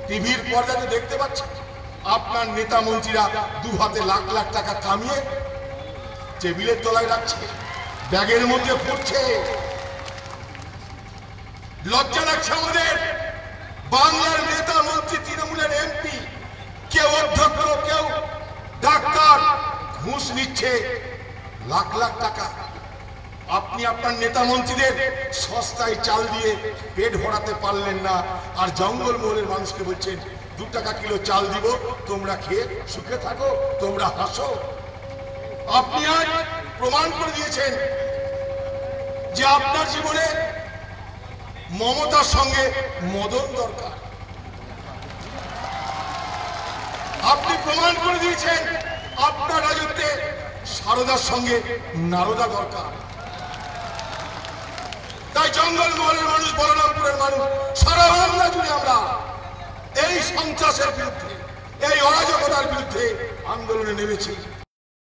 টিভির পর্দাতে দেখতে পাচ্ছেন আপনার নেতা মন্ত্রীরা দু হাতে লাখ লাখ টাকা কামিয়ে টেবিলের তলায় রাখছে, ব্যাগের মধ্যে পড়ছে। লজ্জা লাগছে আমাদের। বাংলার নেতা মন্ত্রী, তৃণমূলের এমপি, কেউ অধ্যক্ষ, কেউ ডাক্তার, ঘুষ নিচ্ছে লাখ লাখ টাকা। আপনি আপনার নেতা মন্ত্রীদের সস্তায় চাল দিয়ে পেট ভরাতে পারলেন না, আর জঙ্গলমহলের মানুষকে বলছেন 2 টাকা কিলো চাল দিব, তোমরা খেয়ে সুখে থাকো, তোমরা হাসো। আপনি আজ প্রমাণ করে দিয়েছেন যে আপনার জীবনে মমতার সঙ্গে মদন দরকার। আপনি প্রমাণ করে দিয়েছেন আপনার রাজত্বে সারদার সঙ্গে নারদা দরকার। তাই জঙ্গলমহলের মানুষ, বলরামপুরের মানুষ, সারা বাংলা জুড়ে আমরা এই সন্ত্রাসের বিরুদ্ধে, এই অরাজকতার বিরুদ্ধে আন্দোলনে নেমেছি।